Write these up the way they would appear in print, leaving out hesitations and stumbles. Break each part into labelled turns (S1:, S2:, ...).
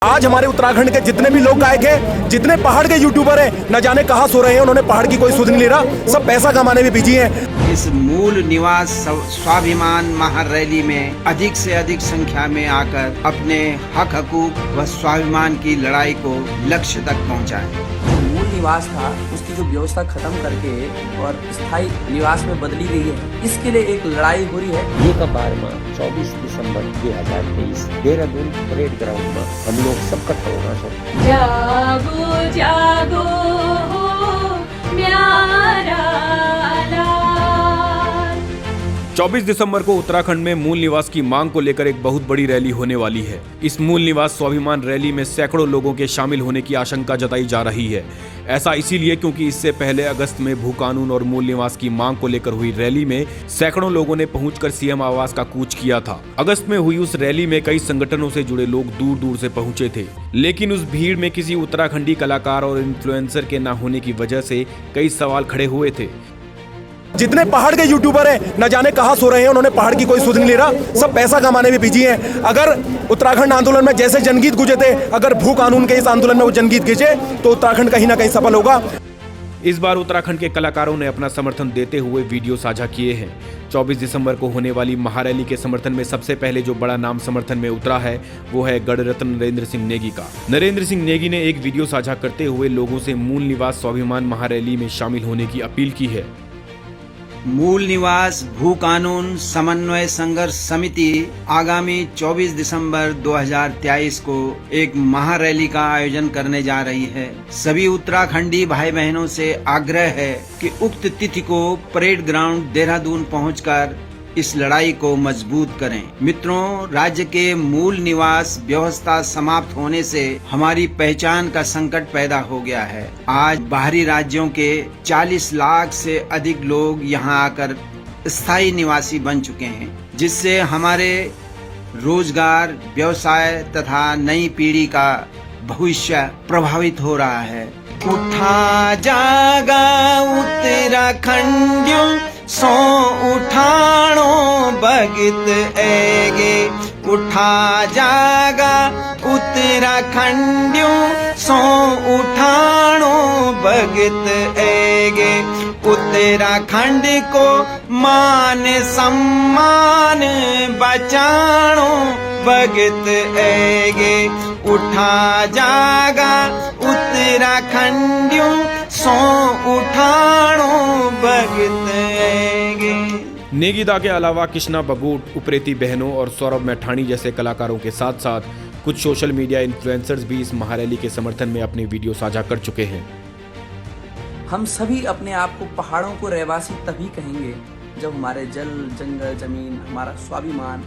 S1: आज हमारे उत्तराखंड के जितने भी लोग गायक हैं, जितने पहाड़ के यूट्यूबर हैं, न जाने कहाँ सो रहे हैं, उन्होंने पहाड़ की कोई सुध नहीं ले रहा, सब पैसा कमाने में बिजी हैं।
S2: इस मूल निवास स्वाभिमान महारैली में अधिक से अधिक संख्या में आकर अपने हक हकूक व स्वाभिमान की लड़ाई को लक्ष्य तक पहुंचाएं।
S3: मूल निवास था उसकी जो व्यवस्था खत्म करके और स्थायी निवास में बदली गई है, इसके लिए एक लड़ाई हो रही है।
S4: ये कबार में 24 दिसंबर 2023 देहरादून परेड ग्राउंड में हम लोग सब इकट्ठा होना चाहिए।
S5: जागो जागो म्यारा लाल।
S6: 24 दिसंबर को उत्तराखंड में मूल निवास की मांग को लेकर एक बहुत बड़ी रैली होने वाली है। इस मूल निवास स्वाभिमान रैली में सैकड़ों लोगों के शामिल होने की आशंका जताई जा रही है। ऐसा इसीलिए क्योंकि इससे पहले अगस्त में भू कानून और मूल निवास की मांग को लेकर हुई रैली में सैकड़ों लोगों ने पहुंचकर सीएम आवास का कूच किया था। अगस्त में हुई उस रैली में कई संगठनों से जुड़े लोग दूर दूर से पहुंचे थे, लेकिन उस भीड़ में किसी उत्तराखंडी कलाकार और इन्फ्लुएंसर के न होने की वजह से कई सवाल खड़े हुए थे।
S1: जितने पहाड़ के यूट्यूबर हैं, न जाने कहाँ सो रहे हैं, उन्होंने पहाड़ की कोई सुध नहीं ले रहा, सब पैसा कमाने में बिजी हैं। अगर उत्तराखंड आंदोलन में जैसे जनगीत गुजे थे, अगर भू कानून के इस आंदोलन में वो जनगीत गुजे तो उत्तराखंड कहीं ना कहीं सफल होगा।
S6: इस बार उत्तराखंड के कलाकारों ने अपना समर्थन देते हुए वीडियो साझा किए हैं। 24 दिसंबर को होने वाली महारैली के समर्थन में सबसे पहले जो बड़ा नाम समर्थन में उतरा है वो है गढ़ रत्न नरेंद्र सिंह नेगी का। नरेंद्र सिंह नेगी ने एक वीडियो साझा करते हुए लोगों से मूल निवास स्वाभिमान महारैली में शामिल होने की अपील की है।
S2: मूल निवास भू कानून समन्वय संघर्ष समिति आगामी 24 दिसंबर 2023 को एक महारैली का आयोजन करने जा रही है। सभी उत्तराखंडी भाई बहनों से आग्रह है कि उक्त तिथि को परेड ग्राउंड देहरादून पहुंचकर इस लड़ाई को मजबूत करें। मित्रों, राज्य के मूल निवास व्यवस्था समाप्त होने से हमारी पहचान का संकट पैदा हो गया है। आज बाहरी राज्यों के 40 लाख से अधिक लोग यहां आकर स्थायी निवासी बन चुके हैं, जिससे हमारे रोजगार, व्यवसाय तथा नई पीढ़ी का भविष्य प्रभावित हो रहा है। उठा जागा उत्तराखंडियों, सो उठाणो भगत ऐगे। उठा जागा उत्तराखंडियों, सो उठाणो भगत ऐगे। उत्तराखंड को मान सम्मान बचाणो भगत ऐगे। उठा जागा उत्तराखंडियों, सो उठाणो भगत ऐगे।
S6: नेगी दा के अलावा कृष्णा बबूट, उप्रेती बहनों और सौरभ मैठाणी जैसे कलाकारों के साथ साथ कुछ सोशल मीडिया इन्फ्लुएंसर्स भी इस महारैली के समर्थन में अपने वीडियो साझा कर चुके हैं।
S3: हम सभी अपने आप को पहाड़ों को रहवासी तभी कहेंगे जब हमारे जल, जंगल, जमीन, हमारा स्वाभिमान,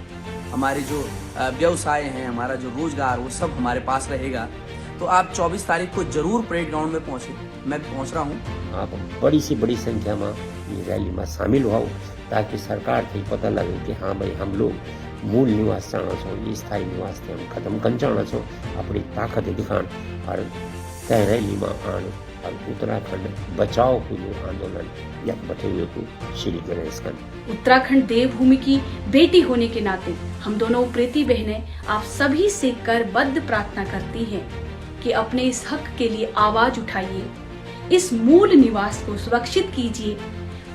S3: हमारे जो व्यवसाय हैं, हमारा जो रोजगार, वो सब हमारे पास रहेगा। तो आप 24 तारीख को जरूर परेड ग्राउंड में पहुंचे। मैं पहुंच रहा हूं।
S4: आप बड़ी से बड़ी संख्या में ये रैली में शामिल हो ताकि सरकार को पता लगे कि हाँ भाई, हम लोग मूल निवास चाहना छो, ये स्थायी निवास थे हम खत्म कर चाहना छो, अपनी ताकत दिखान और तय रैली में आन और उत्तराखंड बचाओ को जो आंदोलन या बैठे हुए को श्री गणेश का।
S5: उत्तराखंड देवभूमि की बेटी होने के नाते हम दोनों उप्रेती बहनें आप सभी से करबद्ध प्रार्थना करती हैं कि अपने इस हक के लिए आवाज उठाइए, इस मूल निवास को सुरक्षित कीजिए।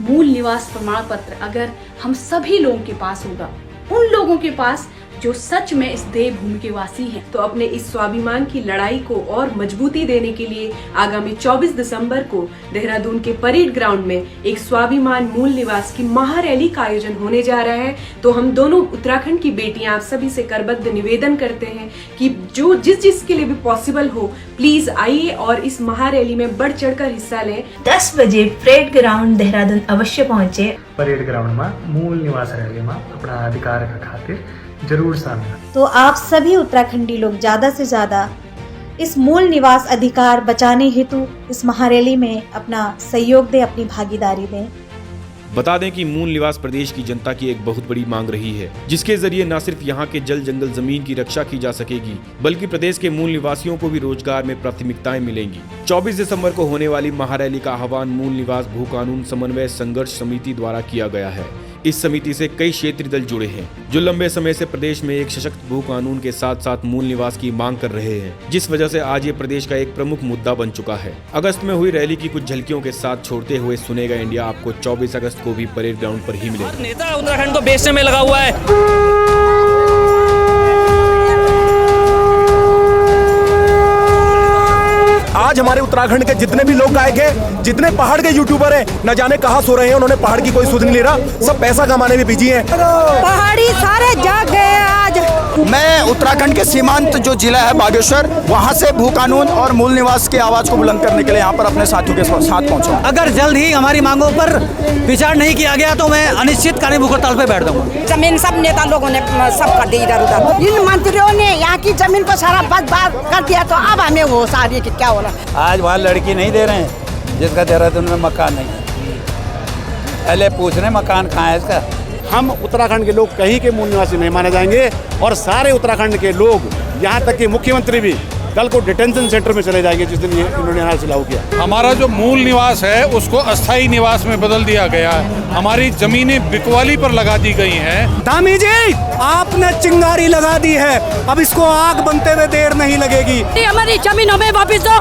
S5: मूल निवास प्रमाण पत्र अगर हम सभी लोगों के पास होगा, उन लोगों के पास जो सच में इस देवभूमि के वासी हैं,
S7: तो अपने इस स्वाभिमान की लड़ाई को और मजबूती देने के लिए आगामी 24 दिसंबर को देहरादून के परेड ग्राउंड में एक स्वाभिमान मूल निवास की महारैली का आयोजन होने जा रहा है। तो हम दोनों उत्तराखंड की बेटियां आप सभी से करबद्ध निवेदन करते हैं कि जो जिसके लिए भी पॉसिबल हो, प्लीज आइए और इस महारैली में बढ़ चढ़कर हिस्सा लें।
S8: 10 बजे परेड ग्राउंड देहरादून अवश्य पहुंचे।
S9: परेड ग्राउंड में मूल निवास रैली में अपना अधिकार का खातिर जरूर शामिल।
S8: तो आप सभी उत्तराखंडी लोग ज्यादा से ज्यादा इस मूल निवास अधिकार बचाने हेतु इस महारैली में अपना सहयोग दें, अपनी भागीदारी दें।
S6: बता दें कि मूल निवास प्रदेश की जनता की एक बहुत बड़ी मांग रही है, जिसके जरिए न सिर्फ यहाँ के जल, जंगल, जमीन की रक्षा की जा सकेगी, बल्कि प्रदेश के मूल निवासियों को भी रोजगार में प्राथमिकताएं मिलेंगी। 24 दिसंबर को होने वाली महारैली का आह्वान मूल निवास भू कानून समन्वय संघर्ष समिति द्वारा किया गया है। इस समिति से कई क्षेत्रीय दल जुड़े हैं जो लंबे समय से प्रदेश में एक सशक्त भू कानून के साथ साथ मूल निवास की मांग कर रहे हैं, जिस वजह से आज ये प्रदेश का एक प्रमुख मुद्दा बन चुका है। अगस्त में हुई रैली की कुछ झलकियों के साथ छोड़ते हुए सुनेगा इंडिया आपको 24 अगस्त को भी परेड ग्राउंड पर ही मिलेगा।
S10: नेता उत्तराखंड को बेचने में लगा हुआ है।
S1: आज हमारे उत्तराखंड के जितने भी लोग गायक हैं, जितने पहाड़ के यूट्यूबर हैं, न जाने कहाँ सो रहे हैं, उन्होंने पहाड़ की कोई सुध नहीं ले रहा, सब पैसा कमाने में बिजी हैं।
S11: पहाड़ी सारे जाग गए आज।
S12: मैं उत्तराखंड के सीमांत जो जिला है बागेश्वर, वहाँ से भू कानून और मूल निवास की आवाज को बुलंद करने के लिए यहाँ पर अपने साथियों के साथ पहुँचा।
S10: अगर जल्द ही हमारी मांगों पर विचार नहीं किया गया तो मैं अनिश्चितकालीन भूख हड़ताल पे बैठ जाऊंगा।
S11: जमीन सब नेता लोगों ने सब कर दी इधर उधर। इन मंत्रियों ने यहाँ की जमीन को सारा बर्बाद कर दिया, तो अब हमें वो सारी क्या हो रहा।
S13: आज वहाँ लड़की नहीं दे रहे हैं जिसका देहरादून में मकान नहीं है। पहले पूछ रहे मकान कहाँ है इसका।
S14: हम उत्तराखंड के लोग कहीं के मूल निवासी नहीं माने जाएंगे और सारे उत्तराखंड के लोग, यहाँ तक कि मुख्यमंत्री भी कल को डिटेंशन सेंटर में चले जाएंगे जिस दिन ये इन्होंने यहाँ से लागू किया।
S15: हमारा जो मूल निवास है उसको अस्थायी निवास में बदल दिया गया है। हमारी जमीनें बिकवाली पर लगा दी गई हैं।
S10: दामी जी, आपने चिंगारी लगा दी है, अब इसको आग बनते हुए देर नहीं लगेगी।
S11: हमारी जमीन हमें वापस दो।